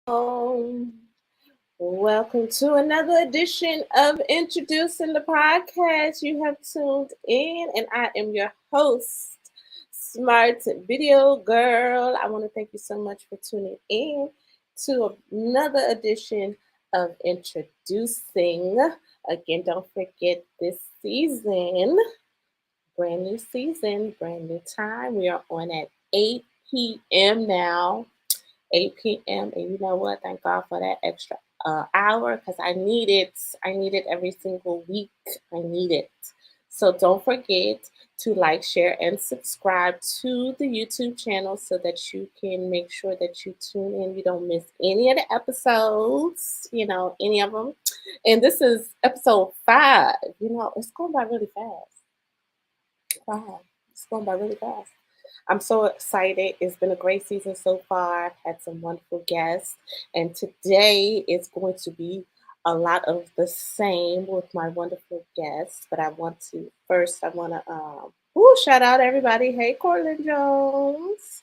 Welcome to another edition of Introducing the Podcast. You have tuned in, and I am your host, Smart Video Girl. I want to thank you so much for tuning in to another edition of Introducing. Again, don't forget this season, brand new season, brand new time. We are on at 8 p.m. now. 8 p.m. And you know what? Thank God for that extra hour because I need it. I need it every single week. I need it. So don't forget to like, share, and subscribe to the YouTube channel so that you can make sure that you tune in. You don't miss any of the episodes, any of them. And this is episode 5. It's going by really fast. Wow, it's going by really fast. I'm so excited. It's been a great season so far. I've had some wonderful guests, and today is going to be a lot of the same with my wonderful guests. But I want to shout out everybody. Hey, Cortland Jones,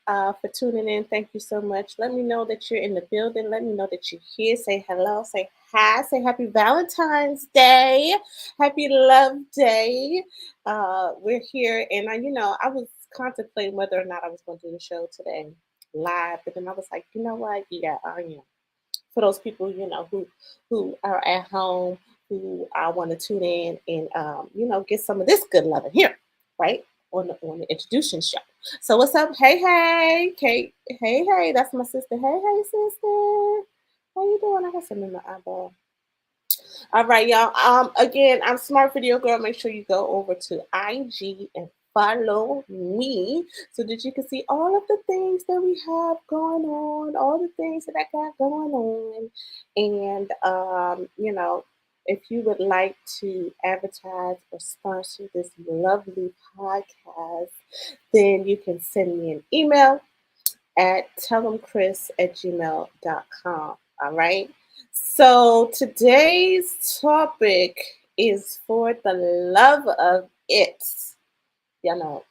for tuning in. Thank you so much. Let me know that you're in the building. Let me know that you're here. Say hello. Say hi. Say happy Valentine's Day. Happy Love Day. We're here, and I was contemplating whether or not I was going to do the show today live, but then I was like, you know what? Yeah, I am. For those people, who are at home, who I want to tune in and get some of this good loving here, right? On the introduction show. So what's up? Hey, hey, Kate. Hey, hey, that's my sister. Hey, hey, sister. How you doing? I got something in my eyeball. All right, y'all. Again, I'm Smart Video Girl. Make sure you go over to IG and follow me so that you can see all of the things that we have going on, all the things that I got going on. And if you would like to advertise or sponsor this lovely podcast, then you can send me an email at tellemchris@gmail.com. All right. So today's topic is for the love of it. I'm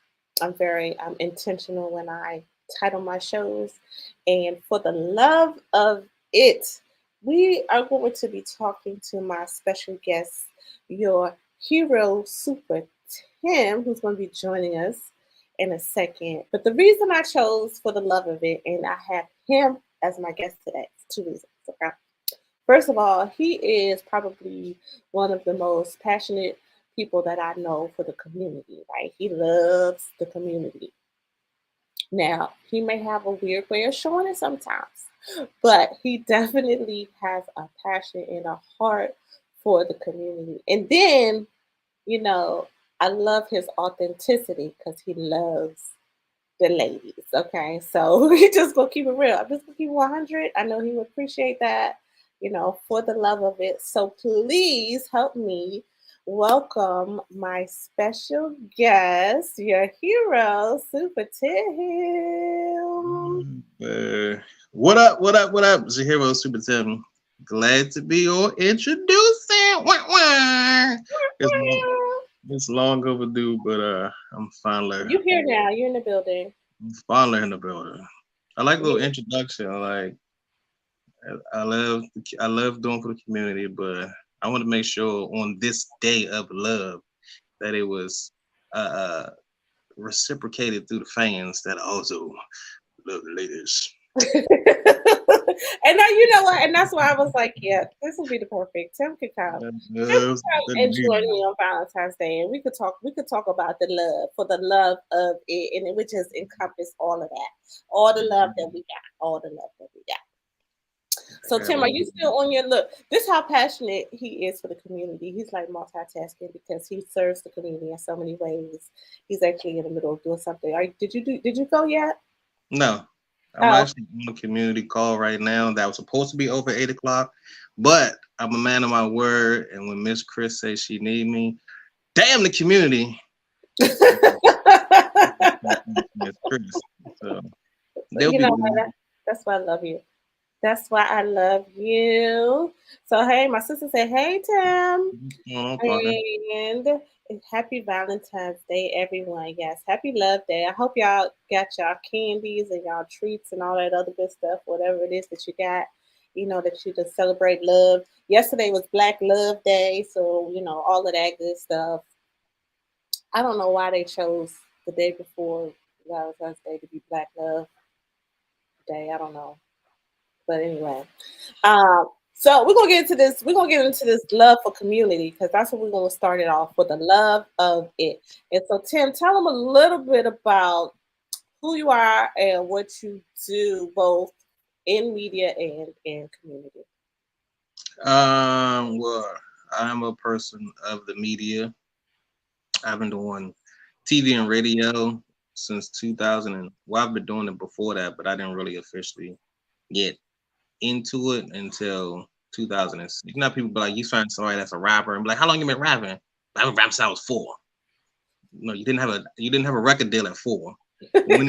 intentional when I title my shows. And for the love of it, we are going to be talking to my special guest, your hero Super Tim, who's going to be joining us in a second. But the reason I chose for the love of it, and I have him as my guest today, for 2 reasons. Okay. First of all, he is probably one of the most passionate people that I know for the community, right? He loves the community. Now, he may have a weird way of showing it sometimes, but he definitely has a passion and a heart for the community. And then, you know, I love his authenticity because he loves the ladies. Okay, so we just gonna keep it real. I'm just gonna keep it 100. I know he would appreciate that, for the love of it. So please help me welcome my special guest, your hero, Super Tim. What up? What up? What up? It's UrHero SupaTim. Glad to be on introducing. Wah, wah. It's long overdue, but I'm finally You here now? You're in the building. in the building. I like a little introduction. I love doing for the community, but I want to make sure on this day of love that it was uh, reciprocated through the fans that also love the ladies. And now you know what, and that's why I was like, yeah, this will be the perfect. Tim could come. Tim could come and join me on Valentine's Day, and we could talk. We could talk about the love for the love of it, and it would just encompass all of that, all the love that we got, all the love that we got. So Tim, are you still on your look? This how passionate he is for the community. He's like multitasking because he serves the community in so many ways. He's actually in the middle of doing something. Did you go yet? No, I'm actually on a community call right now that was supposed to be over 8 o'clock, but I'm a man of my word. And when Miss Chris says she need me, damn the community. Miss Chris. So that's why I love you. That's why I love you. So hey, my sister said, "Hey Tim," and Happy Valentine's Day, everyone. Yes, happy Love Day. I hope y'all got y'all candies and y'all treats and all that other good stuff, whatever it is that you got, that you just celebrate love. Yesterday was Black Love Day, so, all of that good stuff. I don't know why they chose the day before Valentine's Day to be Black Love Day. I don't know. But anyway, so we're gonna get into this. We're gonna get into this love for community because that's what we're gonna start it off with, the love of it. And so, Tim, tell them a little bit about who you are and what you do, both in media and in community. Well, I'm a person of the media. I've been doing TV and radio since 2000. Well, I've been doing it before that, but I didn't really officially get into it until 2006. You know, people be like, you find somebody that's a rapper and be like, how long you been rapping? I've been rapping since I was 4. No, you didn't have a record deal at 4. When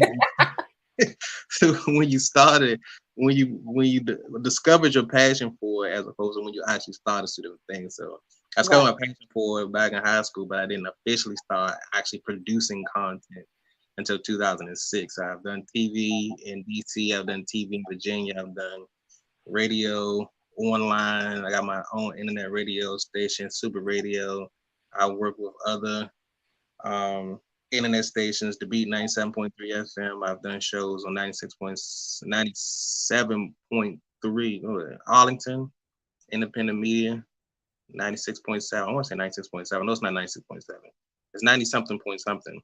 so when you started, when you discovered your passion for it, as opposed to when you actually started to do things. So I discovered Right. my passion for it back in high school, but I didn't officially start actually producing content until 2006. I've done TV in DC, I've done TV in Virginia, I've done radio online. I got my own internet radio station, Super Radio. I work with other um, internet stations, The Beat 97.3 FM. I've done shows on 97.3 Arlington, independent media, 96.7. I want to say 96.7. No, it's not 96.7. It's 90 something point something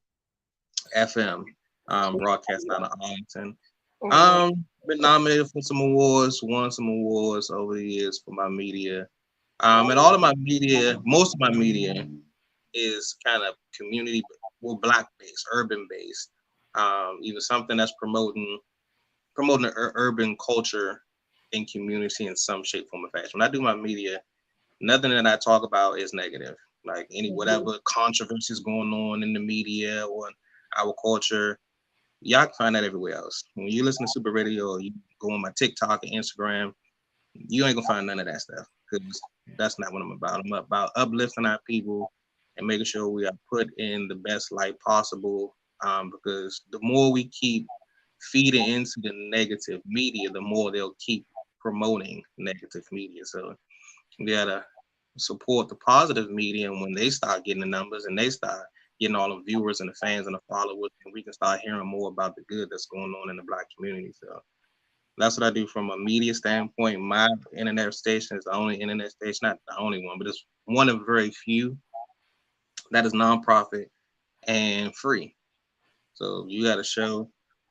FM, broadcast out of Arlington. Mhm. Been nominated for some awards, won some awards over the years for my media. And all of my media, most of my media is kind of community, well, black based, urban based. Either something that's promoting the urban culture and community in some shape, form, or fashion. When I do my media, nothing that I talk about is negative. Like any Mhm. whatever controversies going on in the media or in our culture, y'all can find that everywhere else. When you listen to Super Radio or you go on my TikTok and Instagram, you ain't gonna find none of that stuff because that's not what I'm about. I'm about uplifting our people and making sure we are put in the best light possible. Because the more we keep feeding into the negative media, the more they'll keep promoting negative media. So we gotta support the positive media, and when they start getting the numbers and they start getting all the viewers and the fans and the followers, and we can start hearing more about the good that's going on in the black community. So that's what I do from a media standpoint. My internet station is the only internet station, not the only one, but it's one of very few that is nonprofit and free. So you got a show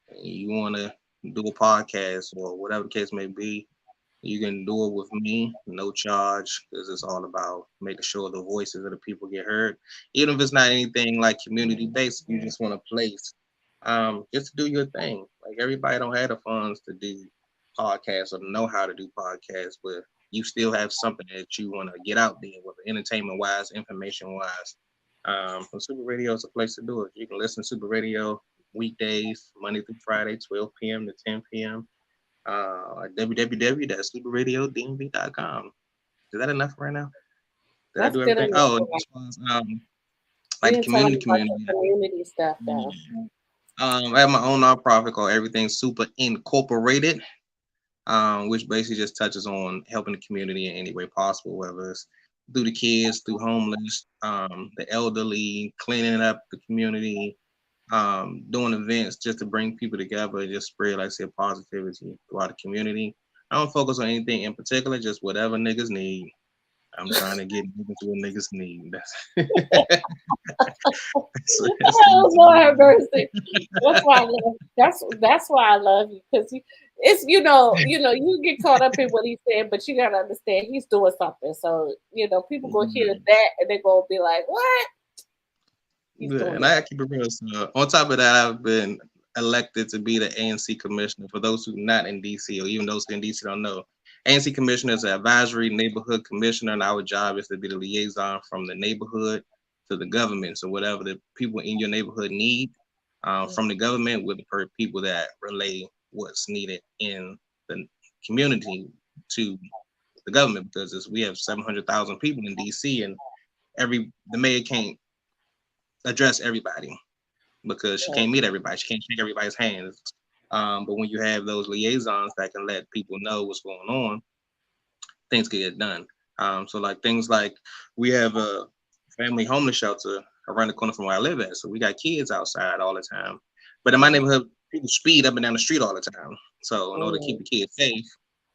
and you want to do a podcast or whatever the case may be, you can do it with me, no charge, because it's all about making sure the voices of the people get heard. Even if it's not anything like community based, you just want a place just to do your thing. Like everybody don't have the funds to do podcasts or know how to do podcasts, but you still have something that you want to get out there, whether entertainment wise, information wise. Super Radio is a place to do it. You can listen to Super Radio weekdays, Monday through Friday, 12 p.m. to 10 p.m. www.superradiodmv.com. Is that enough right now? Did I That's do good everything? enough. Oh, and For as far as, You like the didn't tell community me about your community. community stuff, though. Yeah. I have my own nonprofit called Everything Super Incorporated, which basically just touches on helping the community in any way possible, whether it's through the kids, through homeless, the elderly, cleaning up the community, doing events just to bring people together, just spread, like I said, positivity throughout the community. I don't focus on anything in particular, just whatever niggas need. I'm trying to get niggas what niggas need. That's the Oh, reason Lord have why. mercy. That's why I love. That's why I love you, because it's you get caught up in what he's saying, but you gotta understand he's doing something. So people gonna hear that and they're gonna be like, "What? He's Yeah, doing and it." I keep it real. So on top of that, I've been elected to be the ANC commissioner. For those who not in DC, or even those who in DC don't know, ANC commissioner is an advisory neighborhood commissioner, and our job is to be the liaison from the neighborhood to the government. So whatever the people in your neighborhood need from the government, with the people that relay what's needed in the community to the government, because we have 700,000 people in DC, and the mayor can't address everybody because she Yeah. can't meet everybody. She can't shake everybody's hands. But when you have those liaisons that can let people know what's going on, things can get done. So like things like we have a family homeless shelter around the corner from where I live at. So we got kids outside all the time. But in my neighborhood, people speed up and down the street all the time. So in order to keep Mm, the kids safe,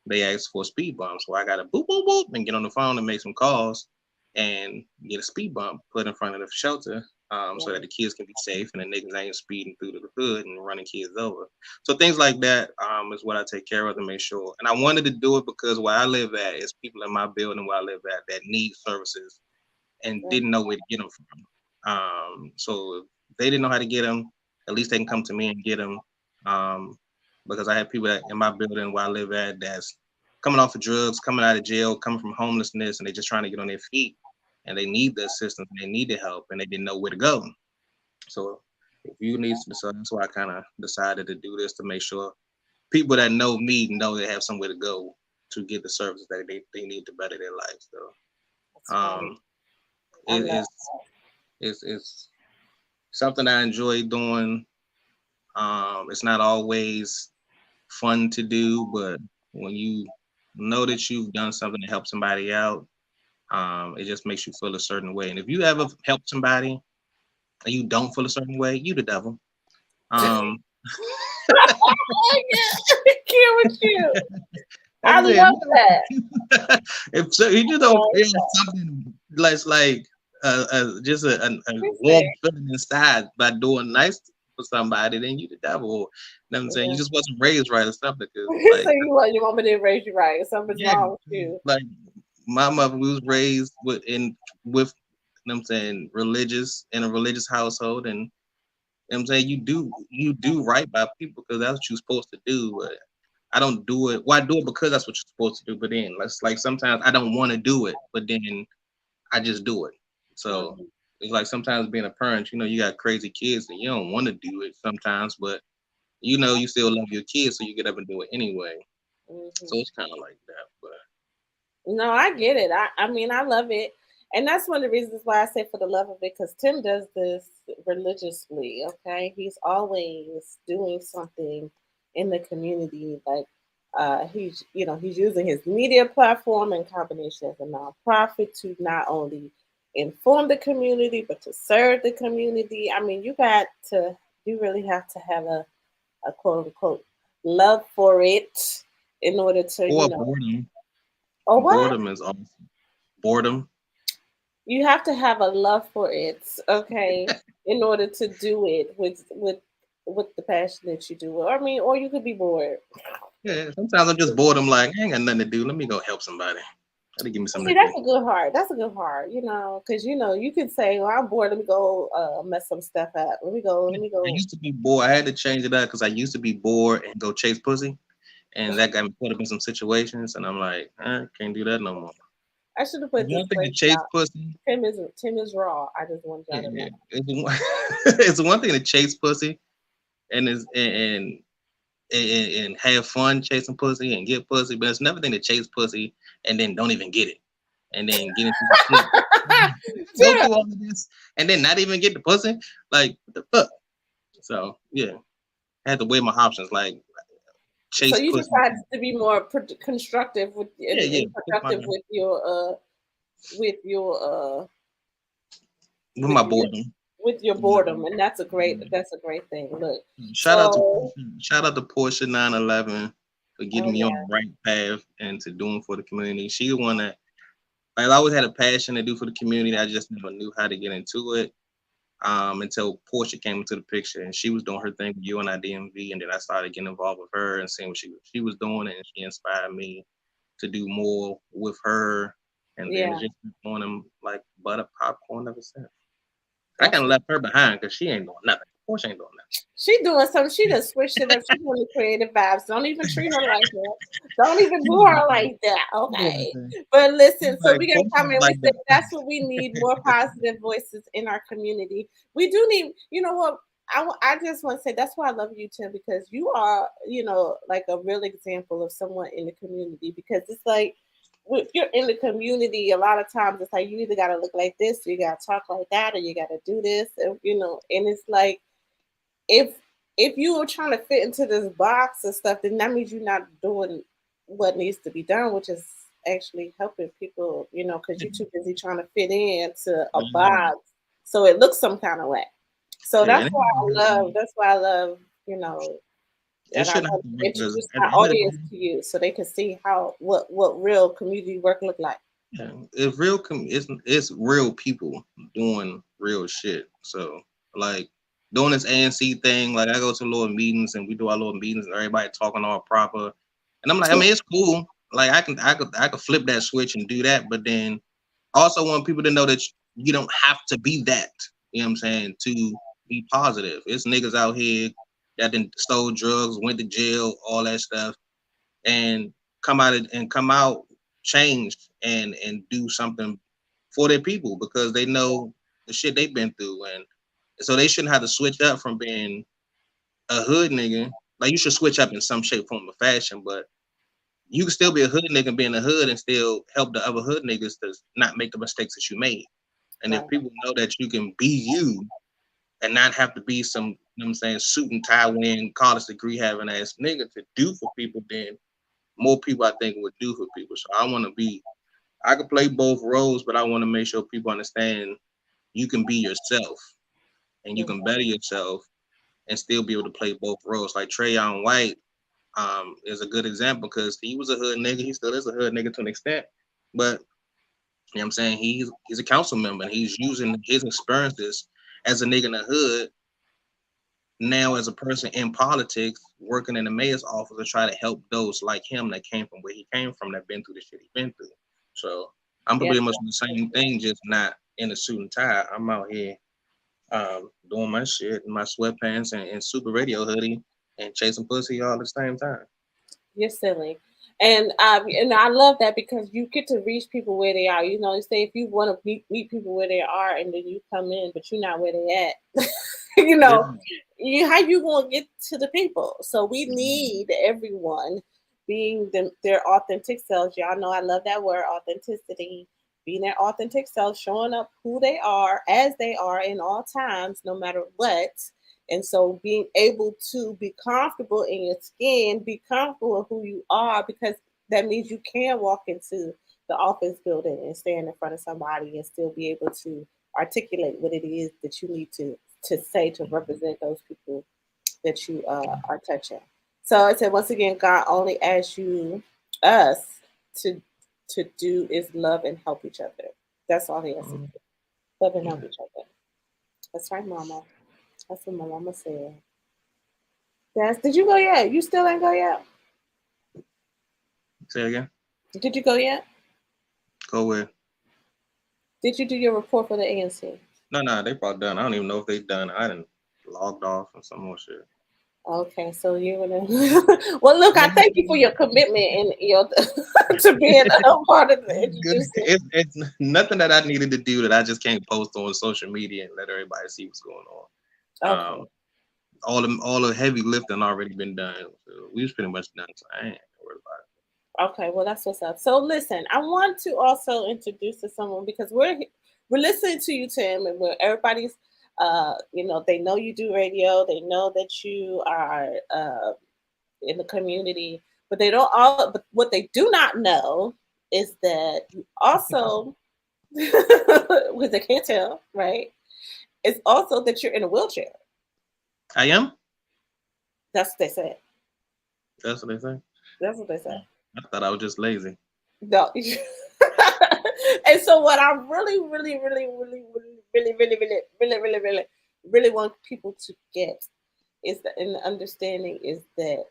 they ask for a speed bump. So I got to boop boop boop and get on the phone and make some calls and get a speed bump put in front of the shelter, yeah. so that the kids can be safe and the niggas ain't speeding through the hood and running kids over. So things like that, is what I take care of to make sure. And I wanted to do it because where I live at is people in my building where I live at that need services and Yeah. didn't know where to get them from. So if they didn't know how to get them, at least they can come to me and get them. Um, because I have people that in my building where I live at that's coming off of drugs, coming out of jail, coming from homelessness, and they're just trying to get on their feet, and they need the assistance, and they need the help, and they didn't know where to go. So if you need, so that's why I kind of decided to do this to make sure people that know they have somewhere to go to get the services that they need to better their life. So That's right. um, I it, love it's something I enjoy doing. It's not always fun to do, but when you know that you've done something to help somebody out, it just makes you feel a certain way. And if you ever help somebody and you don't feel a certain way, you the devil. Um, Oh, yeah. Cute with you. I I'm saying, love that. if so, you just don't Like feel something less like just a warm that. feeling inside by doing nice for somebody, then you the devil. You know what I'm saying? You Yeah. just wasn't raised right or something. Because So like, you want your mama didn't raise you right. Something's yeah, wrong with you. like my mother was raised with, you know what I'm saying, religious in a religious household, and you know what I'm saying, you do right by people because that's what you're supposed to do. But I don't do it. Well, I do it because that's what you're supposed to do. But then, let's like sometimes I don't want to do it, but then I just do it. So Mhm, it's like sometimes being a parent, you got crazy kids and you don't want to do it sometimes, but you still love your kids, so you get up and do it anyway. So mhm. it's kind of like that. But No, I get it. I mean, I love it. And that's one of the reasons why I say for the love of it, because Tim does this religiously, okay? He's always doing something in the community. Like he's using his media platform in combination as a nonprofit to not only inform the community, but to serve the community. I mean, you really have to have a quote unquote love for it in order to, or boredom. or what? Boredom is awesome. Boredom. You have to have a love for it, okay, in order to do it with the passion that you do. I mean, or you could be bored. Yeah, sometimes I'm just bored. I'm like, I ain't got nothing to do. Let me go help somebody. Gotta give me See, something to that's do. a good heart. That's a good heart, because you could say, "Well, I'm bored. Let me go mess some stuff up. Let me go. Let me I go." used to be bored. I had to change it up because I used to be bored and go chase pussy, and that got me caught up in some situations. And I'm like, can't do that no more. I should have It's put this one thing to question chase out. pussy. Tim is raw. I just want Yeah, y'all to yeah. know. It's one thing to chase pussy and have fun chasing pussy and get pussy, but it's another thing to chase pussy and then don't even get it, and then get into the shit. Go Tim. through all of this and then not even get the pussy. Like what the fuck? So yeah, I had to weigh my options. Like So chase you pussy. decided to be more constructive with Yeah, yeah. and productive with your With with my your boredom. with your boredom, and that's a great thing. Look, Shout out to so Portia. Shout out to Porsche 911 for getting oh me on yeah, the right path and to doing for the community. She the one that like, I always had a passion to do for the community. I just never knew how to get into it. Until Portia came into the picture and she was doing her thing with UNI DMV, and then I started getting involved with her and seeing what she was doing, and she inspired me to do more with her. And then yeah, it's just been on them like butter popcorn ever since. I that's kind of left her behind because she ain't doing nothing. Portia ain't doing she doing something. She done switched it up. She doing the creative vibes. Don't even treat her like that. Don't even do her nothing. like that. She doing Okay. nothing. But listen, so Like we got a Portia comment. We like said that. that's what we need, more positive voices in our community. We do need, you know what? I just want to say that's why I love you, Tim, because you are, like a real example of someone in the community. Because it's like if you're in the community, a lot of times it's like you either gotta look like this, or you gotta talk like that, or you gotta do this, and, and it's like if you were trying to fit into this box and stuff, then that means you're not doing what needs to be done, which is actually helping people, because you're too busy trying to fit into a Yeah, box so it looks some kind of way. So yeah, that's and why I love, you know, it and I shouldn't have want to to work because introduce at my the end of the audience day, to you so they can see how what real community work look like. yeah, it's real people doing real shit. So like doing this ANC thing, like I go to little meetings and we do our little meetings and everybody talking all proper, and I'm like, I mean, it's cool. Like I could flip that switch and do that, but then also want people to know that you don't have to be that. You know what I'm saying? To be positive. It's niggas out here that then stole drugs, went to jail, all that stuff, and come out changed and do something for their people because they know the shit they've been through, and so they shouldn't have to switch up from being a hood nigga. Like you should switch up in some shape, form, or fashion, but you can still be a hood nigga and be in the hood and still help the other hood niggas to not make the mistakes that you made. And if Right. people know that you can be you and not have to be some, you know what I'm saying, suit and tie wearing, college degree having ass nigga to do for people, then more people I think would do for people. So I could play both roles, but I want to make sure people understand you can be yourself and you can better yourself and still be able to play both roles. Like Trayon White is a good example because he was a hood nigga. He still is a hood nigga to an extent, but you know what I'm saying? He's a council member and he's using his experiences as a nigga in the hood now as a person in politics, working in the mayor's office to try to help those like him that came from where he came from, that been through the shit he been through. So I'm Yeah. pretty much the same thing, just not in a suit and tie. I'm out here doing my shit in my sweatpants and super radio hoodie and chasing pussy all at the same time. You're silly. And I love that because you get to reach people where they are. Say if you want to meet people where they are and then you come in, but you're not where they at. you Yeah. know, how you gonna get to the people? So we need everyone being their authentic selves. Y'all know I love that word, authenticity. Being their authentic self, showing up who they are as they are in all times, no matter what. And so being able to be comfortable in your skin, be comfortable with who you are, because that means you can walk into the office building and stand in front of somebody and still be able to articulate what it is that you need to say to represent those people that you are touching. So I said once again, God only asks us to do is love and help each other. That's all He asks us to do. Love and help each other. That's right, Mama. That's what my mama said. Yes. Did you go yet? You still ain't go yet? Say again. Did you go yet? Go with. Did you do your report for the ANC? No, they probably done. I don't even know if they done. I didn't logged off and some more shit. Okay, so you're gonna. Well, look, I thank you for your commitment and your to being a part of the Good. introducing. It's nothing that I needed to do that I just can't post on social media and let everybody see what's going on. Okay. All the heavy lifting already been done. So we was pretty much done. So I ain't worried about Okay, well that's what's up. So listen, I want to also introduce to someone because we're listening to you, Tim, and everybody's they know you do radio, they know that you are in the community, but they don't all. But what they do not know is that you also, because they can't tell, right? It's also that you're in a wheelchair. it. I am. That's what they said. That's what they say. That's what they said. I thought I was just lazy. No. And so what I really, really, really, really, really, really, really, really, really, really, really, really want people to get is that and the understanding is that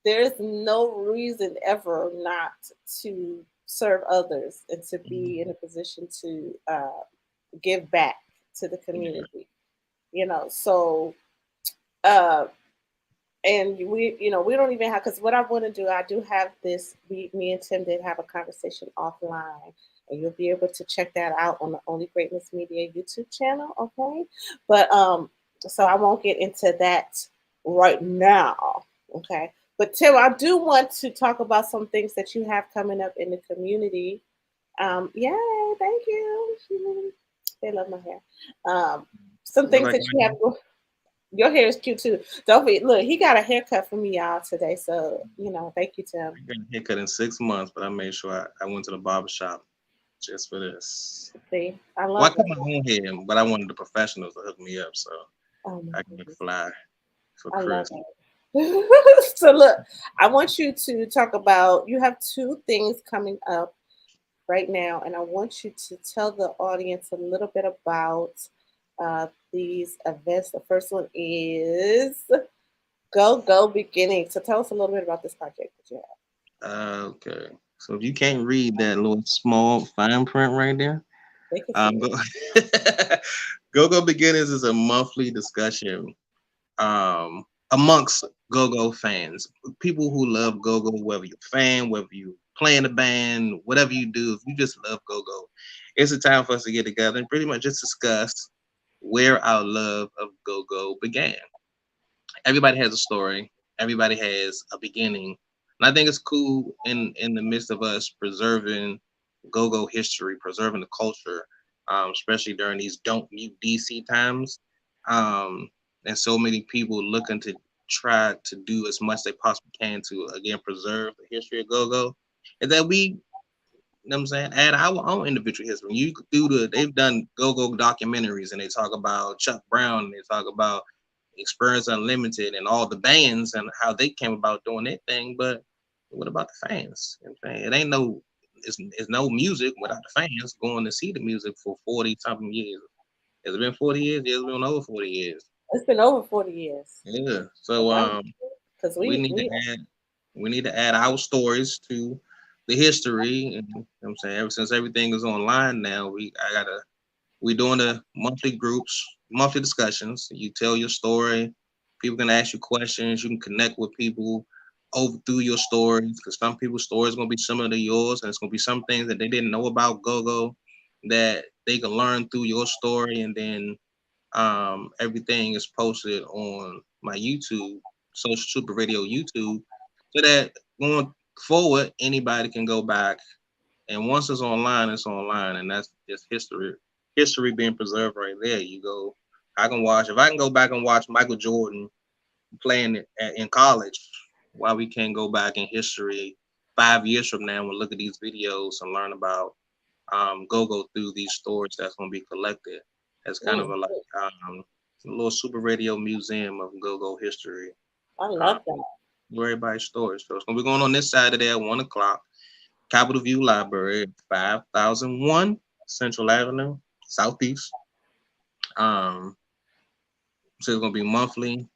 there's no reason ever not to serve others and to be in a position to give back to the Yeah. community. So uh, and we don't even have, because what I want to do, I do have this, me and Tim did have a conversation offline, and you'll be able to check that out on the Only Greatness Media YouTube channel. Okay, but so I won't get into that right now. Okay, But Tim, I do want to talk about some things that you have coming up in the community. Yay, thank you. They love my hair. Um, some You things like that my you have. hair? Your hair is cute too. Don't be look. He got a haircut for me y'all today, so thank you, Tim. I got a haircut in 6 months, but I made sure I went to the barber shop just for this. See, I Well, I love cut that. my own hair, but I wanted the professionals to hook me up, so Oh my I can goodness, fly for I love Chris. that. So look, I want you to talk about. You have two things coming up right now, and I want you to tell the audience a little bit about these events. The first one is Go Go Beginning. So tell us a little bit about this project that you have. Okay, so if you can't read that little small fine print right there, They can see go it. Go Go Beginners is a monthly discussion amongst go-go fans, people who love go-go, whether you're a fan, whether you play in a band, whatever you do, if you just love go-go, it's a time for us to get together and pretty much just discuss where our love of go-go began. Everybody has a story. Everybody has a beginning, and I think it's cool in the midst of us preserving go-go history, preserving the culture, especially during these don't mute DC times, and so many people looking to try to do as much they possibly can to again preserve the history of go-go, and that we, you know what I'm saying, add our own individual history. You could do they've done go-go documentaries and they talk about Chuck Brown and they talk about Experience Unlimited and all the bands and how they came about doing their thing. But what about the fans? You know what I'm saying? It ain't no it's no music without the fans going to see the music for 40 something years. Has it been 40 years? Yeah, it's been over 40 years. It's been over 40 years. Yeah. All So right, because we we need to we add we need to add our stories to the history. And you know what I'm saying, ever since everything is online now, we're doing the monthly groups, monthly discussions. You tell your story. People can ask you questions. You can connect with people over through your stories because some people's stories gonna be similar to yours, and it's gonna be some things that they didn't know about go-go that they can learn through your story. And then everything is posted on my YouTube, Social Super Radio YouTube, so that going forward, anybody can go back. And once it's online, and that's just history being preserved right there. You go, I can watch if I can go back and watch Michael Jordan playing in college, why we can't go back in history 5 years from now and look at these videos and learn about go through these stories that's going to be collected as kind of mm, a like a little super radio museum of go history. I Um, love that. where everybody's stories. So it's going to be going on this Saturday at 1 o'clock. Capitol View Library, 5001 Central Avenue, Southeast. Um, so it's gonna be monthly.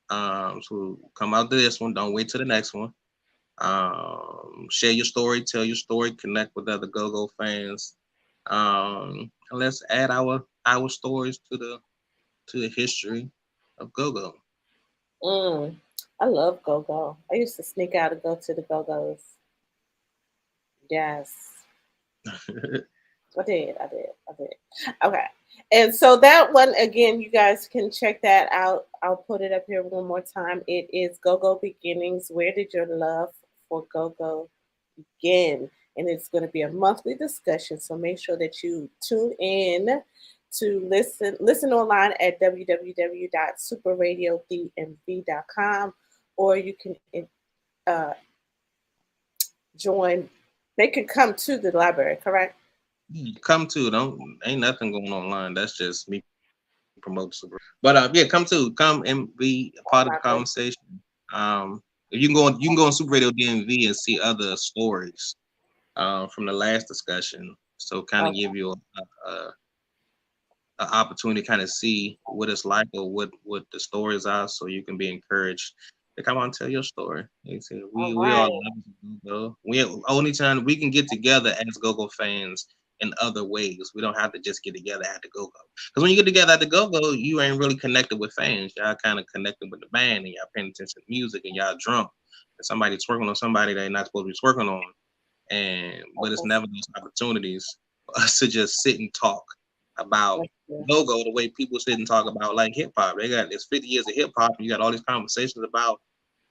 So come out to this one. Don't wait till the next one. Share your story, tell your story, connect with other go-go fans. And let's add our stories to the history of go-go. Mm, I love Go Go. I used to sneak out and go to the Go Go's. Yes. I did. Okay. And so that one again, you guys can check that out. I'll put it up here one more time. It is Go Go Beginnings. Where did your love for Go Go begin? And it's going to be a monthly discussion. So make sure that you tune in to listen online at www.superradiodmv.com, or you can uh, join. They can come to the library, correct? Come to, don't ain't nothing going online. That's just me promoting super. But yeah, come and be a part of the conversation. If you can go on Super Radio DMV and see other stories from the last discussion. So kind of Okay. give you a opportunity to kind of see what it's like or what the stories are, so you can be encouraged to come on and tell your story. You see, All we all right. love go. We only time we can get together as go-go fans in other ways. We don't have to just get together at the go-go. Because when you get together at the go-go, you ain't really connected with fans. Y'all kind of connected with the band and y'all paying attention to music and y'all drunk. And somebody twerking on somebody they're not supposed to be twerking on. And but it's Okay. never those opportunities for us to just sit and talk about That's good. go the way people sit and talk about like hip hop. They got it's 50 years of hip hop, and you got all these conversations about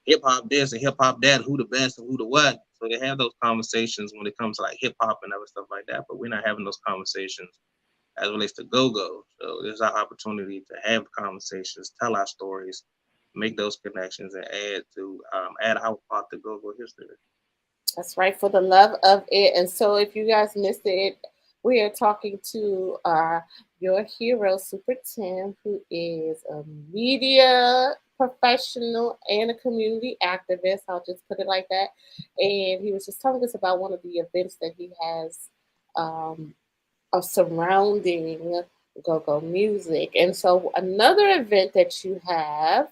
hip hop this and hip hop that, who the best and who the what. So they have those conversations when it comes to like hip hop and other stuff like that. But we're not having those conversations as it relates to go-go. So there's our opportunity to have conversations, tell our stories, make those connections, and add our part to go-go history. That's right, for the love of it. And so, if you guys missed it, we are talking to your hero, Super Tim, who is a media professional and a community activist. I'll just put it like that. And he was just telling us about one of the events that he has um, of surrounding go-go music. And so, another event that you have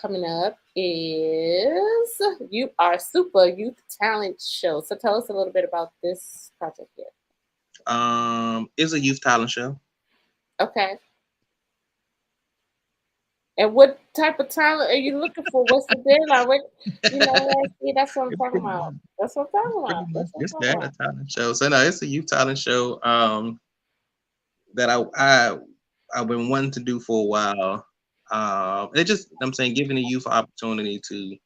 coming up is You Are Super Youth Talent Show. So tell us a little bit about this project here. It's a youth talent show. Okay. And what type of talent are you looking for? What's the deadline? What, see, that's what I'm It's talking pretty about. much, That's what I'm talking pretty about. much That's what I'm just talking that, a about. talent show. So no, it's a youth talent show. That I've been wanting to do for a while. It just I'm saying giving the youth opportunity to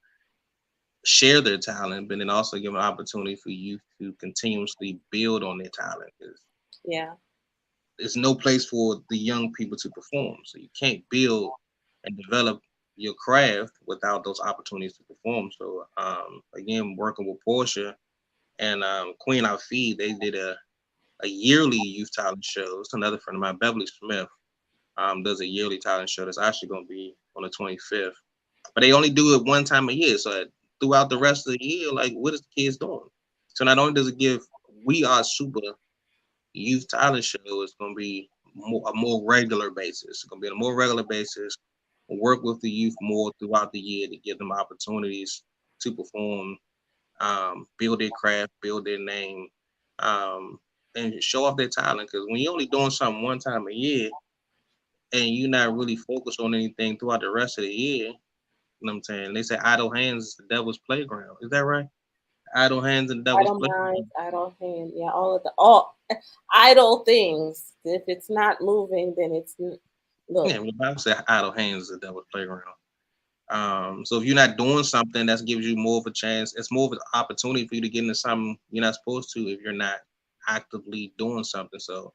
share their talent, but then also give an opportunity for youth to continuously build on their talent. Yeah. There's no place for the young people to perform, so you can't build and develop your craft without those opportunities to perform. So again, working with Portia and Queen Alfie, they did a yearly youth talent show. It's another friend of mine, Beverly Smith, does a yearly talent show that's actually going to be on the 25th. But they only do it one time a year. So throughout the rest of the year, like, what is the kids doing? So not only does it give We Are Super Youth Talent Show, it's going to be a more regular basis. It's going to be on a more regular basis. Work with the youth more throughout the year to give them opportunities to perform, build their craft, build their name, um, and show off their talent. Because when you're only doing something one time a year, and you're not really focused on anything throughout the rest of the year, you know what I'm saying? They say idle hands is the devil's playground. Is that right? Idle hands in the devil's Idle minds, playground. idle hand. Yeah, all idle things. If it's not moving, then look. Yeah, the Bible said idle hands is the devil's playground. So if you're not doing something, that gives you more of a chance. It's more of an opportunity for you to get into something you're not supposed to if you're not actively doing something. So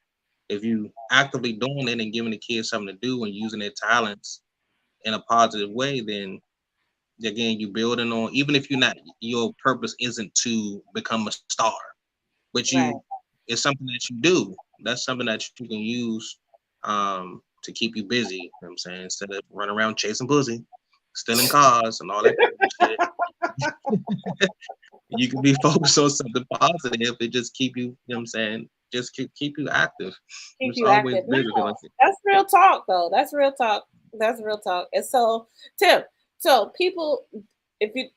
if you actively doing it and giving the kids something to do and using their talents in a positive way, then again you building on. Even if you're not, your purpose isn't to become a star, but Right. it's something that you do. That's something that you can use to keep you busy. You know what I'm saying, instead of running around chasing pussy, stealing cars, and all that kind of shit. You can be focused on something positive. It just keep you. You know what I'm saying, just keep you active. Keep It's you always active. busy. No, that's real talk though. That's real talk. That's real talk. And so, Tim, so people, if you,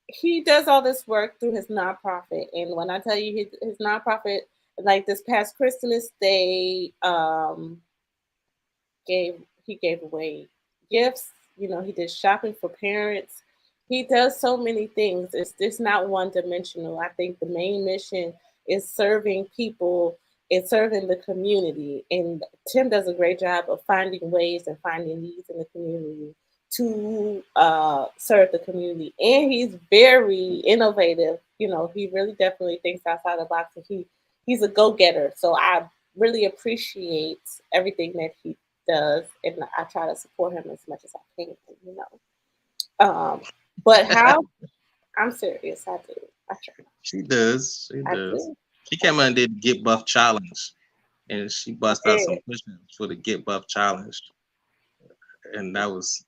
he does all this work through his nonprofit, and when I tell you his nonprofit, like this past Christmas, they gave he gave away gifts. He did shopping for parents. He does so many things. It's just not one dimensional. I think the main mission is serving people and serving the community. And Tim does a great job of finding ways and finding needs in the community to serve the community. And he's very innovative. He really definitely thinks outside the box. And he's a go getter. So I really appreciate everything that he does, and I try to support him as much as I can. You know, but how? I'm serious. I do. I try. She does. She I does. do. She I came out and did the Get Buff Challenge, and she bust out some did. push-ups for the Get Buff Challenge, and that was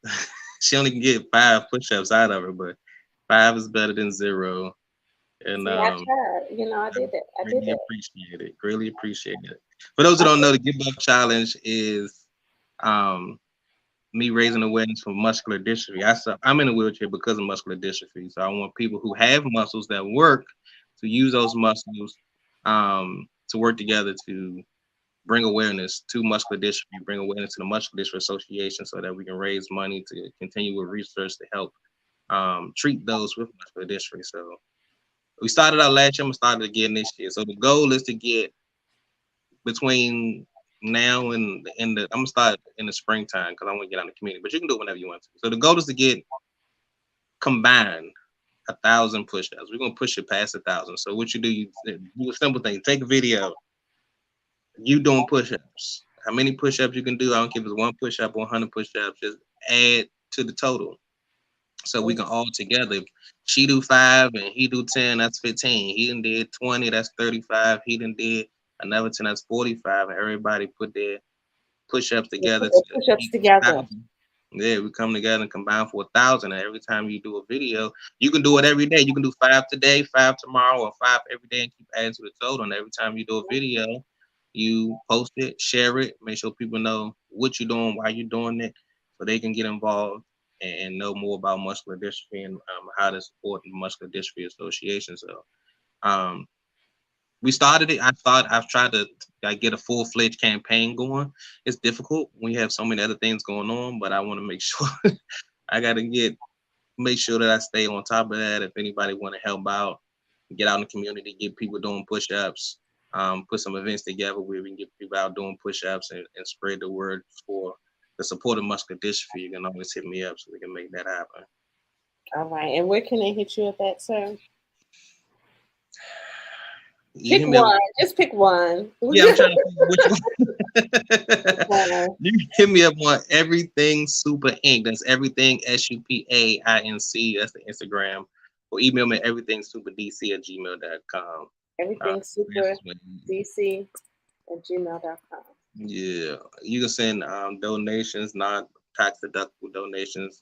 she only can get 5 push-ups out of her, but 5 is better than 0. And See, I tried. I I did that. I did greatly that. appreciate it. Greatly appreciate it. For those who I don't know, did. the Get Buff Challenge is um, me raising awareness for muscular dystrophy. I'm in a wheelchair because of muscular dystrophy. So I want people who have muscles that work to use those muscles to work together to bring awareness to muscular dystrophy, bring awareness to the Muscular Dystrophy Association so that we can raise money to continue with research to help treat those with muscular dystrophy. So we started out last year, I'm started again this year. So the goal is to get between now and the end of, I'm gonna start in the springtime because I want to get out in the community, but you can do it whenever you want to. So the goal is to get combine 1,000 push-ups. We're gonna push it past 1,000. So what you do a simple thing. Take a video. You doing push-ups. How many push-ups you can do? I don't care if it's one push-up or 100 push-ups. Just add to the total. So we can all together. She do 5 and he do 10. That's 15. He done did 20. That's 35. He done did another 10. That's 45. And everybody put their push-ups together to Push-ups equal together. 1,000. Yeah, we come together and combine for 1,000. And every time you do a video, you can do it every day. You can do 5 today, 5 tomorrow, or 5 every day, and keep adding to the total. And every time you do a video, you post it, share it, make sure people know what you're doing, why you're doing it, so they can get involved and know more about muscular dystrophy and how to support the Muscular Dystrophy Association. So um, we started it. I've tried to get a full-fledged campaign going. It's difficult when you have so many other things going on, but I want to make sure I got to make sure that I stay on top of that. If anybody want to help out, get out in the community, get people doing push-ups, put some events together where we can get people out doing push-ups and spread the word for the support of muscular dystrophy. You can always hit me up so we can make that happen. All right. And where can they hit you with that, sir? You Pick one. Just pick one. Yeah, I'm trying to think which one. You can hit me up on Everything Super Inc. That's Everything SUPAINC. That's the Instagram. Or email me at everythingsuperdc@gmail.com. Everything Super DC at gmail.com. Yeah, you can send donations, not tax deductible donations.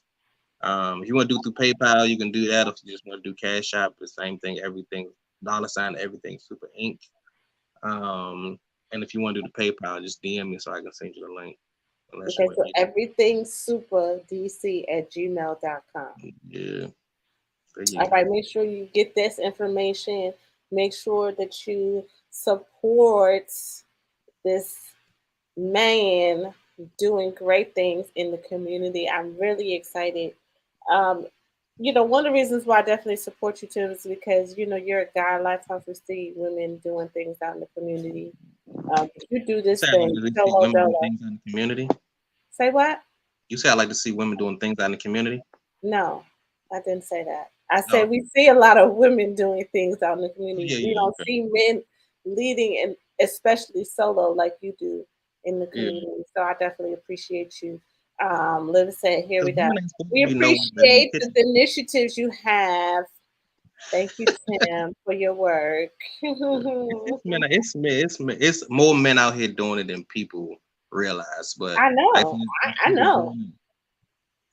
If you want to do through PayPal, you can do that. If you just want to do Cash App, the same thing. Everything $ Everything Super Inc. And if you want to do the PayPal, just DM me so I can send you the link. Okay, so Everything Super DC at gmail.com. Yeah. All right, make sure you get this information. Make sure that you support this man doing great things in the community. I'm really excited. One of the reasons why I definitely support you, Tim, is because, you're a guy. A lot of times we see women doing things out in the community. You do this thing. Women doing things in the community? Say what? You say I like to see women doing things out in the community? No, I didn't say that. I said we see a lot of women doing things out in the community. We don't see men leading, and especially solo like you do in the community. So I definitely appreciate you. Liv said, here we go. We appreciate the initiatives you have. Thank you, Tim, for your work. It's more men out here doing it than people realize. But I know. I know.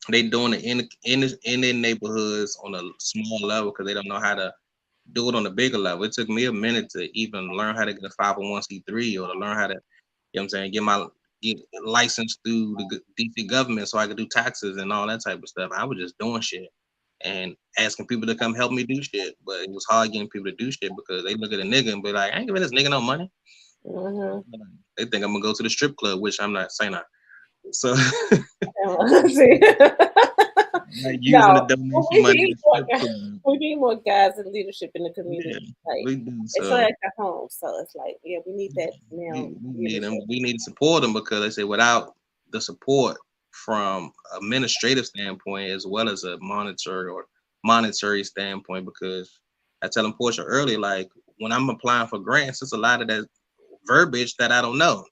They doing it in their neighborhoods on a small level because they don't know how to do it on a bigger level. It took me a minute to even learn how to get a 501c3 or to learn how to, get licensed through the DC government so I could do taxes and all that type of stuff. I was just doing shit and asking people to come help me do shit. But it was hard getting people to do shit because they look at a nigga and be like, I ain't giving this nigga no money. Mm-hmm. They think I'm gonna go to the strip club, which I'm not saying that. So we need more guys in leadership in the community. Yeah, we do. It's like at home, so it's like, we need that now. We need them. We need to support them because they say without the support from administrative standpoint as well as a monetary standpoint, because I tell them Portia earlier, like when I'm applying for grants, it's a lot of that verbiage that I don't know.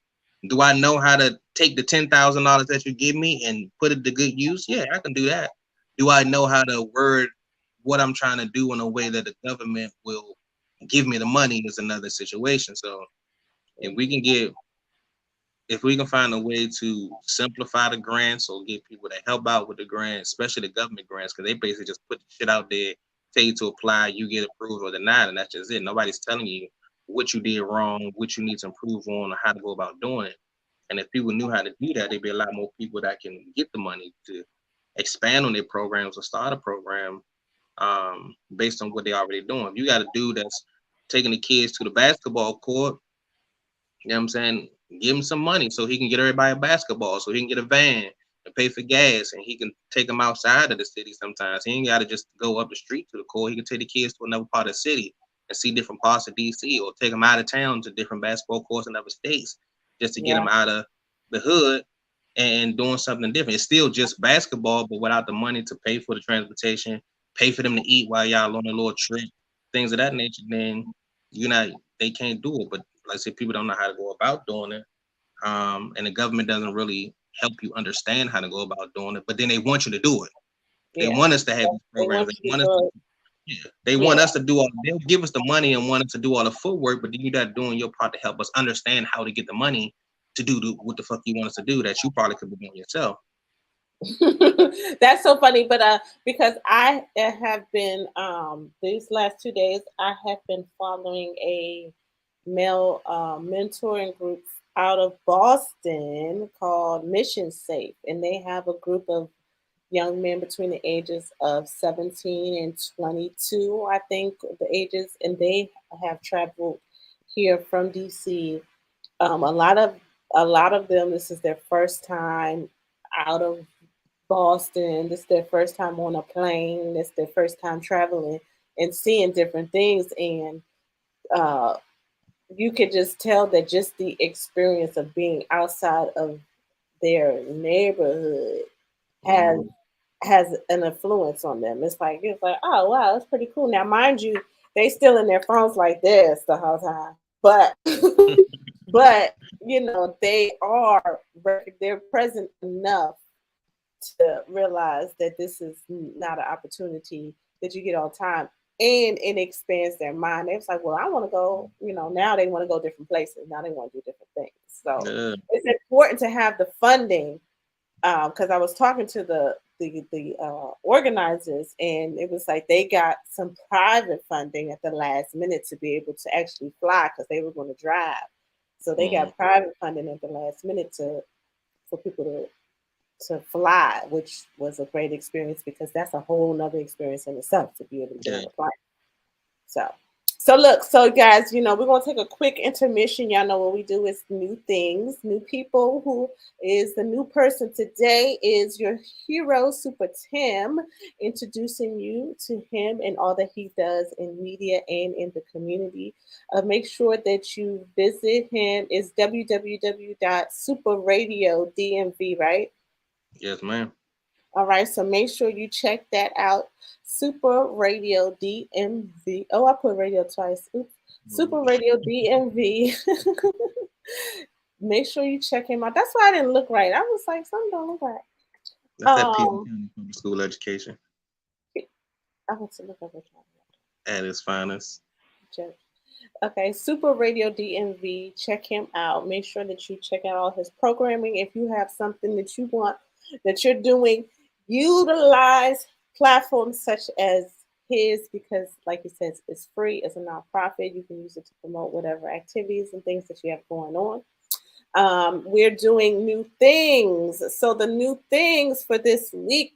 Do I know how to take the $10,000 that you give me and put it to good use? Yeah, I can do that. Do I know how to word what I'm trying to do in a way that the government will give me the money is another situation. So if we can find a way to simplify the grants or get people to help out with the grants, especially the government grants, because they basically just put the shit out there, tell you to apply, you get approved or denied, and that's just it. Nobody's telling you what you did wrong, what you need to improve on, or how to go about doing it. And if people knew how to do that, there'd be a lot more people that can get the money to expand on their programs or start a program based on what they're already doing. If you got a dude that's taking the kids to the basketball court, you know what I'm saying, give him some money so he can get everybody a basketball, so he can get a van and pay for gas, and he can take them outside of the city sometimes. He ain't got to just go up the street to the court. He can take the kids to another part of the city and see different parts of DC, or take them out of town to different basketball courts in other states just to get them out of the hood and doing something different. It's still just basketball, but without the money to pay for the transportation, pay for them to eat while y'all on a little trip, things of that nature, then you're not they can't do it. But like I said, people don't know how to go about doing it. And the government doesn't really help you understand how to go about doing it, but then they want you to do it. They Yeah. want us to have these They programs. want They you to want us do to, it. yeah, they want Yeah. us to do all. They'll give us the money and want us to do all the footwork, but then you're not doing your part to help us understand how to get the money to do what the fuck you want us to do that you probably could be doing yourself. That's so funny, but because I have been these last 2 days, I have been following a male mentoring group out of Boston called Mission Safe, and they have a group of young men between the ages of 17 and 22, I think the ages, and they have traveled here from DC. A lot of them, this is their first time out of Boston. This is their first time on a plane. This is their first time traveling and seeing different things. And uh, you could just tell that just the experience of being outside of their neighborhood has Mhm. an influence on them. It's like, oh wow, that's pretty cool. Now, mind you, they still in their phones like this the whole time, but but they are they're present enough to realize that this is not an opportunity that you get all the time. And it expands their mind. It's like, well, I want to go, now they want to go different places. Now they want to do different things. So Yeah. it's important to have the funding, because I was talking to the organizers, and it was like they got some private funding at the last minute to be able to actually fly because they were going to drive. So they Mhm. got private funding at the last minute for people to fly, which was a great experience because that's a whole nother experience in itself to be able to get Yeah. on a plane. So, so look, so guys, we're gonna take a quick intermission. Y'all know what we do is new things, new people. Who is the new person today? Is your hero Super Tim, introducing you to him and all that he does in media and in the community. Make sure that you visit him. Is www.superradiodmv, right? Yes, ma'am. All right, so make sure you check that out. Super Radio DMV. Oh, I put radio twice. Oops. Super Radio DMV. Make sure you check him out. That's why I didn't look right. I was like, something don't look right. That's that Peter Um, County Public School education I want to look up his at its finest. name. Okay, Super Radio DMV. Check him out. Make sure that you check out all his programming. If you have something that you want that you're doing, utilize platforms such as his, because, like he says, it's free. It's a nonprofit. You can use it to promote whatever activities and things that you have going on. We're doing new things. So the new things for this week,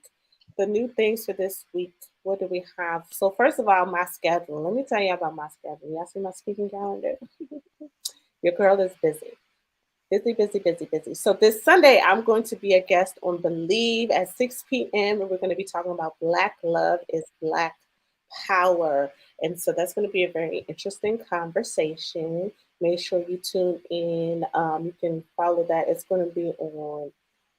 what do we have? So first of all, my schedule. Let me tell you about my schedule. Y'all see my speaking calendar? Your girl is busy. Busy, busy, busy, busy. So this Sunday, I'm going to be a guest on Believe at 6 p.m. and we're going to be talking about Black Love is Black Power. And so that's going to be a very interesting conversation. Make sure you tune in. You can follow that. It's going to be on,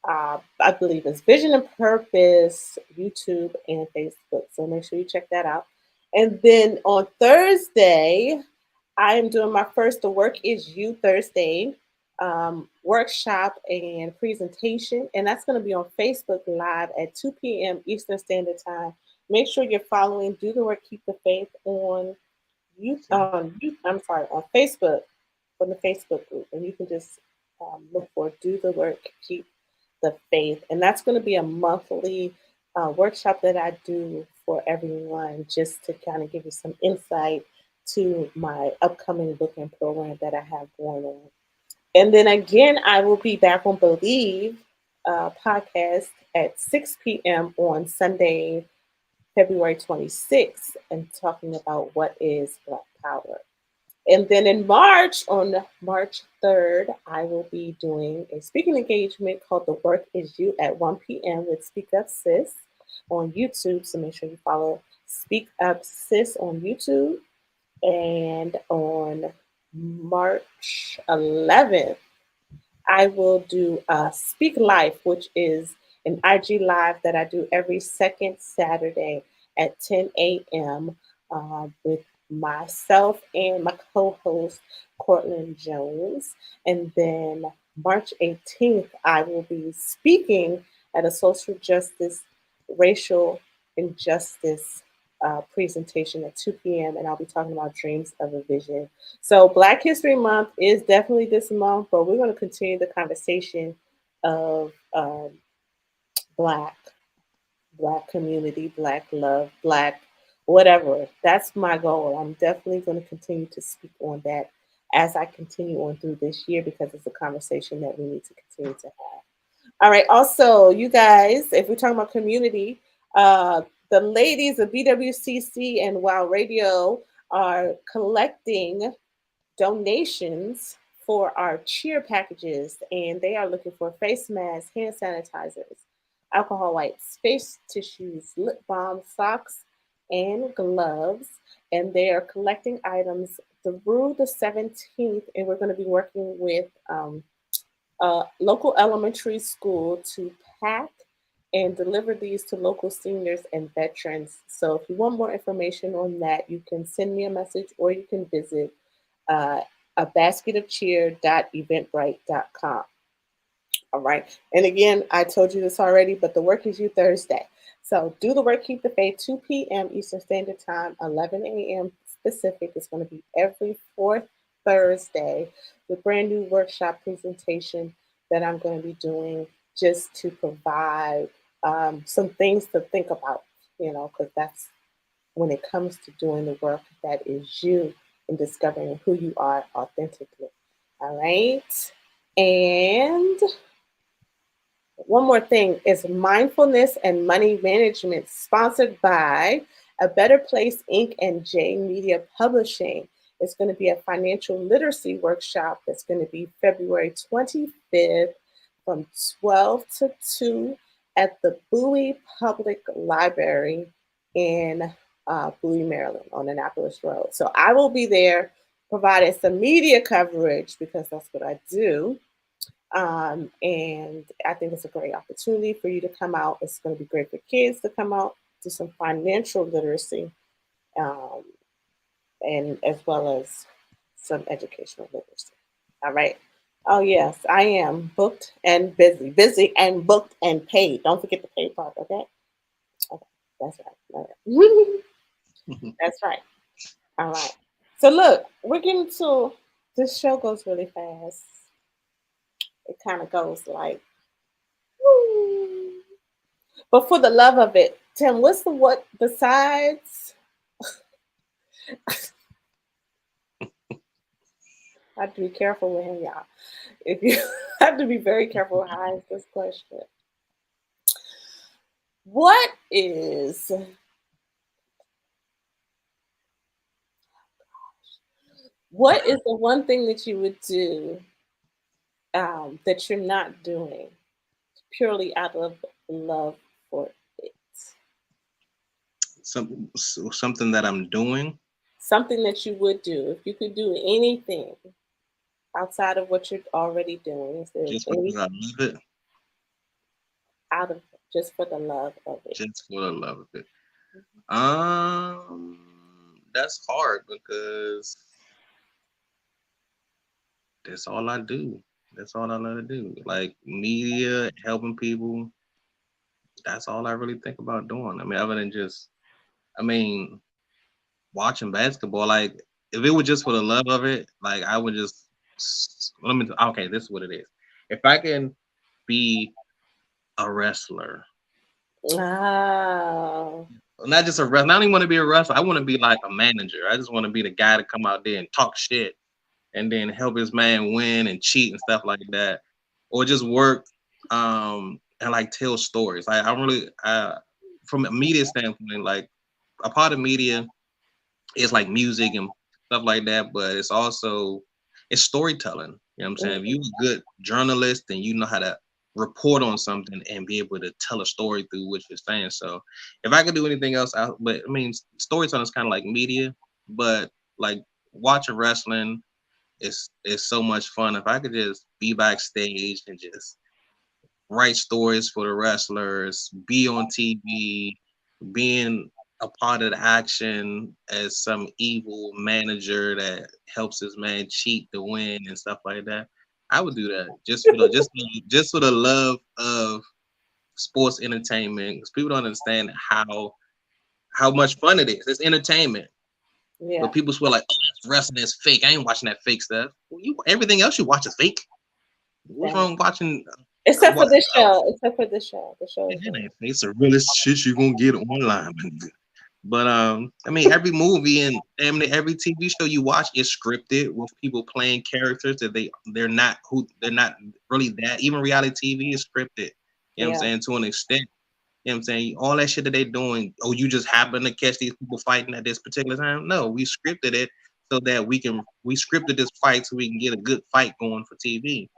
I believe it's Vision and Purpose, YouTube, and Facebook. So make sure you check that out. And then on Thursday, I am doing my first The Work Is You Thursday workshop and presentation, and that's going to be on Facebook Live at 2 p.m. Eastern Standard Time. Make sure you're following Do the Work, Keep the Faith on I'm sorry, on Facebook, on the Facebook group, and you can just look for Do the Work, Keep the Faith, and that's going to be a monthly workshop that I do for everyone, just to kind of give you some insight to my upcoming booking program that I have going on. And then again, I will be back on Believe podcast at 6 p.m. on Sunday, February 26th, and talking about what is Black Power. And then in March, on March 3rd, I will be doing a speaking engagement called The Work Is You at 1 p.m. with Speak Up Sis on YouTube. So make sure you follow Speak Up Sis on YouTube. And on March 11th, I will do Speak Life, which is an IG live that I do every second Saturday at 10 a.m. With myself and my co-host Cortland Jones. And then March 18th, I will be speaking at a social justice, racial injustice presentation at 2 p.m. And I'll be talking about dreams of a vision. So Black History Month is definitely this month, but we're going to continue the conversation of Black, Black community, Black love, Black whatever. That's my goal. I'm definitely going to continue to speak on that as I continue on through this year because it's a conversation that we need to continue to have. All right. Also, you guys, if we're talking about community, the ladies of BWCC and Wow Radio are collecting donations for our cheer packages, and they are looking for face masks, hand sanitizers, alcohol wipes, face tissues, lip balm, socks, and gloves. And they are collecting items through the 17th, and we're going to be working with a local elementary school to pack and deliver these to local seniors and veterans. So if you want more information on that, you can send me a message or you can visit uh, a basketofcheer.eventbrite.com. All right. And again, I told you this already, but the work is you Thursday. So do the work, keep the faith, 2 p.m. Eastern Standard Time, 11 a.m. Pacific. It's going to be every fourth Thursday with brand new workshop presentation that I'm going to be doing just to provide some things to think about, because that's when it comes to doing the work that is you and discovering who you are authentically. All right. And one more thing is mindfulness and money management, sponsored by A Better Place Inc. and J Media Publishing. It's going to be a financial literacy workshop that's going to be February 25th from 12 to 2 at the Bowie Public Library in Bowie, Maryland on Annapolis Road. So I will be there providing some media coverage because that's what I do. And I think it's a great opportunity for you to come out. It's going to be great for kids to come out, do some financial literacy, um, and as well as some educational literacy. All right. Oh yes, I am booked and busy, busy and booked and paid. Don't forget the paid part. Okay. Okay, that's right. All right. That's right. All right. So look, we're getting to this show goes really fast. It kind of goes like, woo. But for the love of it, Tim, what's the what besides? I have to be careful with him, y'all. If you have to be very careful how I ask this question. What is the one thing that you would do that you're not doing purely out of love for it? Something that I'm doing. Something that you would do if you could do anything outside of what you're already doing. Is there Just because I anything love it. out of just for the love of it? Just for the love of it. Mhm. That's hard because that's all I do. That's all I love to do. Like media, helping people. That's all I really think about doing. I mean, other than just, I mean, watching basketball. Like, if it was just for the love of it, like I would just let me. Okay, this is what it is. If I can be a wrestler, Ah, not just a wrestler. I don't even want to be a wrestler. I want to be like a manager. I just want to be the guy to come out there and talk shit and then help his man win and cheat and stuff like that, or just work and like tell stories. Like I'm really from a media standpoint, like a part of media is like music and stuff like that, but it's storytelling. You know what I'm saying? If mhm. you're a good journalist and you know how to report on something and be able to tell a story through what you're saying. So if I could do anything else, but I mean, storytelling is kind of like media, but like watching wrestling is so much fun. If I could just be backstage and just write stories for the wrestlers, be on TV, being a part of the action as some evil manager that helps his man cheat to win and stuff like that. I would do that just for the love of sports entertainment, because people don't understand how much fun it is. It's entertainment. Yeah. But people swear like, oh, that's wrestling, is fake. I ain't watching that fake stuff. Everything else you watch is fake. What's Damn. wrong with watching? Except for this show. Except for the show. The show is It real. ain't fake. It's the realest shit you gonna get online. But I mean, every movie and every TV show you watch is scripted with people playing characters that they're not really that. Even reality TV is scripted. You know what I'm Yeah. saying? To an extent. You know what I'm saying? All that shit that they doing, oh, you just happen to catch these people fighting at this particular time. No, we scripted it so that we scripted this fight so we can get a good fight going for TV.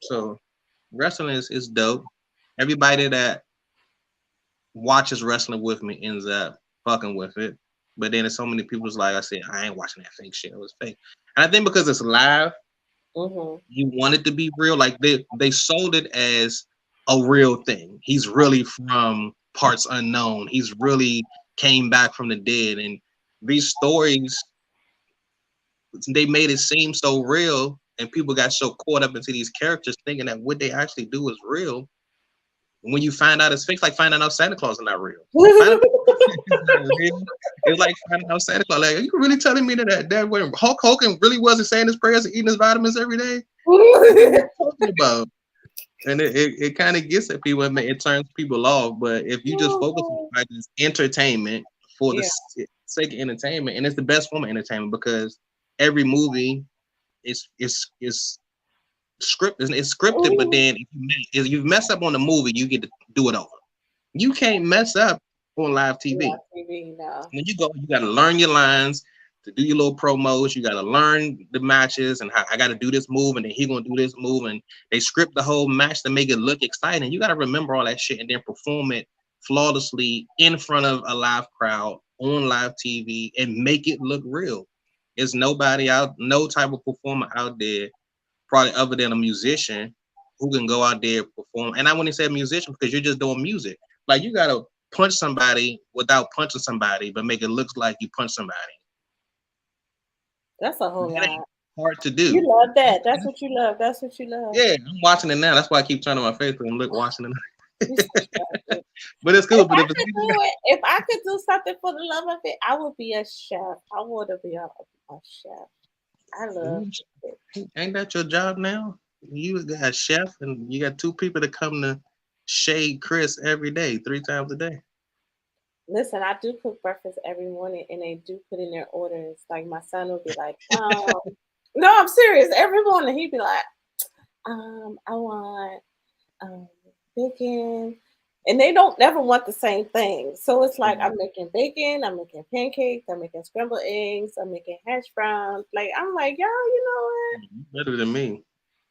So wrestling is dope. Everybody that watches wrestling with me ends up fucking with it. But then there's so many people's like I said, I ain't watching that fake shit. It was fake. And I think because it's live, you want it to be real. Like they sold it as a real thing. He's really from parts unknown. He's really came back from the dead. And these stories, they made it seem so real, and people got so caught up into these characters thinking that what they actually do is real. When you find out it's fake, like finding out Santa Claus is not real. It's like finding out Santa Claus. Like, are you really telling me that when Hulk Hogan really wasn't saying his prayers and eating his vitamins every day? What are you talking about? And it kind of gets at people, and it turns people off. But if you just focus on like this entertainment for the sake of entertainment, and it's the best form of entertainment because every movie is scripted. It's scripted, but then if you mess up on the movie, you get to do it over. You can't mess up on live TV. No. When you go, you got to learn your lines to do your little promos. You got to learn the matches and how I got to do this move, and then he gonna do this move, and they script the whole match to make it look exciting. You got to remember all that shit and then perform it flawlessly in front of a live crowd on live TV and make it look real. There's nobody out, no type of performer out there, probably other than a musician, who can go out there and perform. And I wouldn't say a musician because you're just doing music. Like you gotta punch somebody without punching somebody, but make it look like you punch somebody. That's a whole lot. Hard to do. You love that. That's what you love. That's what you love. Yeah, I'm watching it now. That's why I keep turning my face and look watching it. But it's cool. If I could do something for the love of it, I would be a chef. I want to be a chef. I love it. Ain't that your job now? You got a chef and you got 2 people that come to shade Chris every day, 3 times a day. Listen, I do cook breakfast every morning, and they do put in their orders. Like my son will be like, no, I'm serious. Every morning he'd be like, I want bacon. And they don't never want the same thing. So it's like I'm making bacon, I'm making pancakes, I'm making scrambled eggs, I'm making hash browns. Like I'm like, y'all, you know what? Better than me.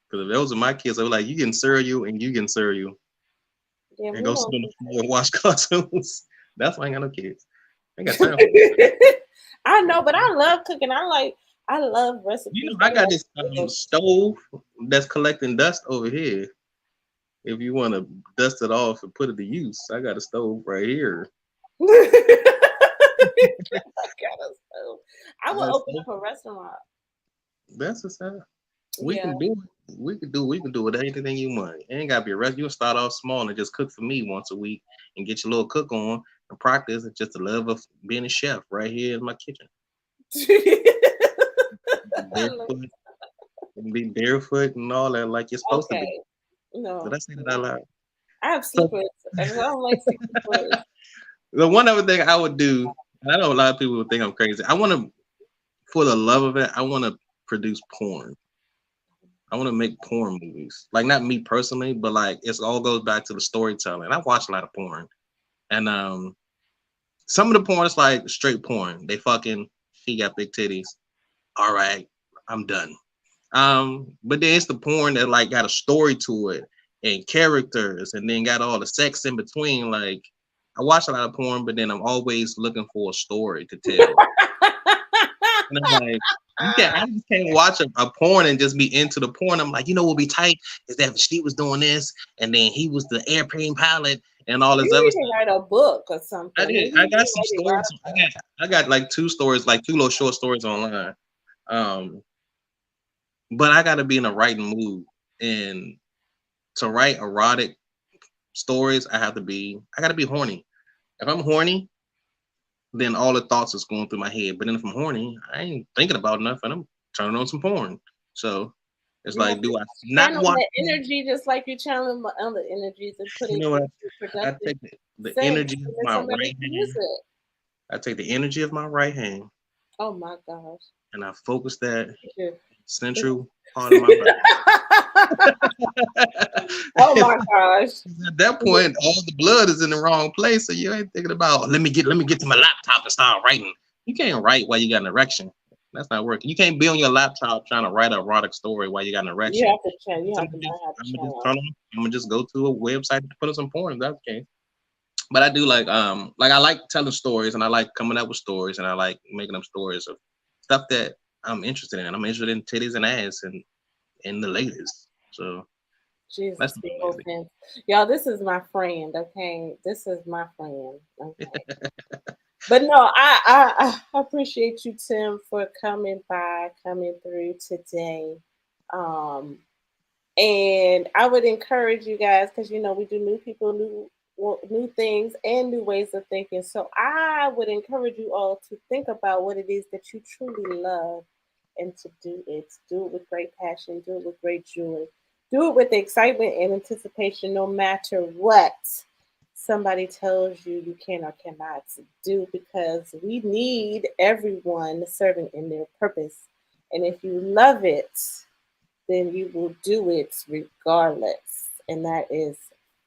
Because if those are my kids, I was like, you getting cereal and you getting cereal. Yeah, and go sit on the floor and watch cartoons. That's why I ain't got no kids. I ain't got time. I know, but I love cooking. I love recipes. You know, I got this stove that's collecting dust over here. If you want to dust it off and put it to use, I got a stove right here. I got a stove. I will open up a restaurant. That's what's up. We can do it. We can do with anything you want. It ain't gotta be a restaurant. You can start off small and just cook for me once a week and get your little cook on and practice. It's just the love of being a chef right here in my kitchen. Be barefoot and all that like you're supposed to be. No. Did I say that out loud? I have secrets. I don't like secrets. The one other thing I would do, and I know a lot of people would think I'm crazy. I want to, for the love of it, I want to produce porn. I want to make porn movies. Like not me personally, but like it all goes back to the storytelling. I watch a lot of porn, and some of the porn is like straight porn. They fucking, she got big titties. All right, I'm done. But then it's the porn that like got a story to it and characters, and then got all the sex in between. Like I watch a lot of porn, but then I'm always looking for a story to tell. And I'm like, You can't. I just can't watch a porn and just be into the porn. I'm like, what would be tight is that if she was doing this and then he was the airplane pilot and all this You other need to stuff. write a book or something. I Maybe did. I you got need some to write stories. I got like two stories, like two little short stories online. Um, but I got to be in the right mood, and to write erotic stories, I got to be horny. If I'm horny, then all the thoughts is going through my head. But then if I'm horny, I ain't thinking about nothing. I'm turning on some porn. So it's You have like, to do I not channel watch that porn? energy just like you channel my other energies and put You it know what? into I productive take the sense, energy of and then my somebody right can use hand. it. I take the energy of my right hand Oh my gosh. and I focus that Yeah. central part of my body. Oh my gosh. At that point, all the blood is in the wrong place, so you ain't thinking about let me get to my laptop and start writing. You can't write while you got an erection. That's not working. You can't be on your laptop trying to write an erotic story while you got an You erection. have to channel. You So have to learn how to I'm gonna just channel. turn on. I'm gonna just go to a website to put on some porn. If that's the case. But I do like I like telling stories and I like coming up with stories and I like making them stories of stuff that I'm interested in. I'm interested in titties and ass and in the ladies. So that's Jesus, the be lady. open. Y'all, this is my friend, okay? This is my friend. Okay. But no, I appreciate you, Tim, for coming by, coming through today. Um, and I would encourage you guys because we do new people, new things, and new ways of thinking. So I would encourage you all to think about what it is that you truly love, and to do it. Do it with great passion. Do it with great joy. Do it with excitement and anticipation, no matter what somebody tells you you can or cannot do, because we need everyone serving in their purpose. And if you love it, then you will do it regardless. And that is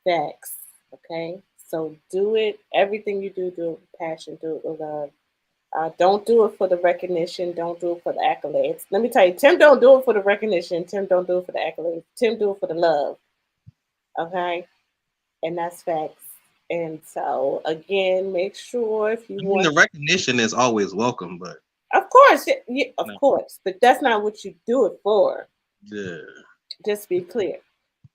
facts. Okay? So do it. Everything you do it with passion, do it with love. Don't do it for the recognition. Don't do it for the accolades. Let me tell you, Tim don't do it for the recognition. Tim don't do it for the accolades. Tim do it for the love. Okay? And that's facts. And so, again, make sure if you I mean, the want, recognition is always welcome, but of course, yeah, of no, course, but that's not what you do it for. yeah. Just be clear.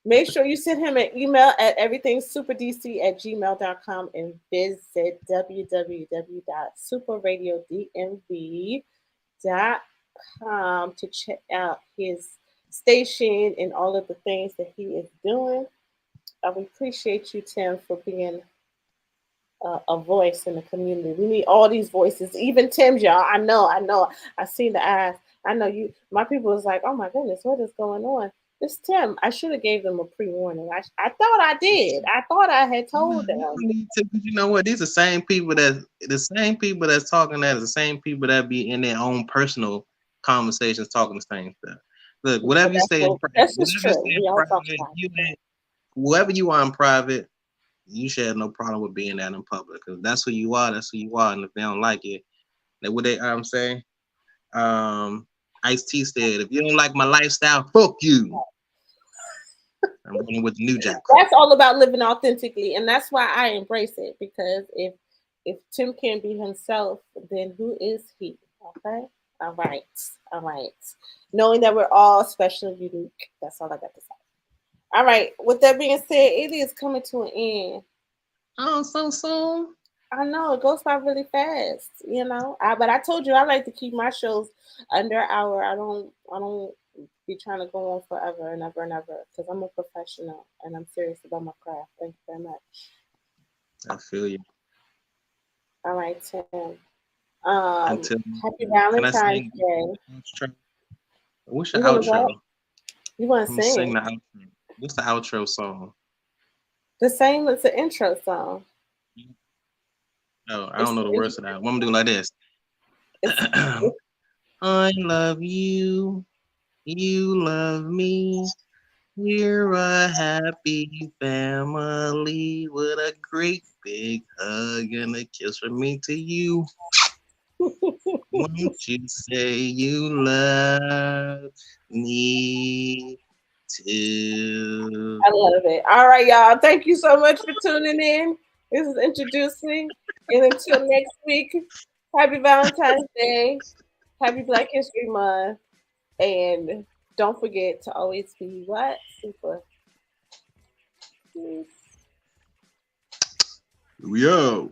Make sure you send him an email at everythingsuperdc@gmail.com and visit www.superradiodmv.com to check out his station and all of the things that he is doing. We appreciate you, Tim, for being a voice in the community. We need all these voices, even Tim's, y'all. I know. I seen the eyes. I know you. My people was like, "Oh my goodness, what is going on?" It's Tim. I should have gave them a pre-warning. I thought I did. I thought I had No, told you them. don't need to, 'cause you know what? These are the same people that's talking that is the same people that be in their own personal conversations talking the same stuff. Look, But that's just whatever you true. say in We all private, talk about you ain't whoever you are in private, you should have no problem with being that in public because that's who you are. That's who you are. And if they don't like it, then what they say, Ice T said, if you don't like my lifestyle, fuck you. I'm running with the New it. Jack Crib. That's all about living authentically, and that's why I embrace it. Because if Tim can't be himself, then who is he? Okay. All right. All right. Knowing that we're all special and unique. That's all I got to say. All right. With that being said, it is coming to an end. Oh, so soon. I know it goes by really fast, but I told you I like to keep my shows under an hour. I don't be trying to go on forever and ever and ever because I'm a professional and I'm serious about my craft. Thank you very much. I feel you. All right, Tim. Until Happy can I Valentine's sing Day. outro? What's your You want to what? outro? You want to I'm gonna sing sing? the outro. What's the outro song? The same as the intro song. No, I don't It's know the words to that. What I'm gonna do like this. it's I love you. You love me. We're a happy family with a great big hug and a kiss from me to you. Won't you say you love me too? I love it. All right, y'all. Thank you so much for tuning in. This is introducing. And until next week, happy Valentine's Day. Happy Black History Month. And don't forget to always be what? Super. Peace. Yo.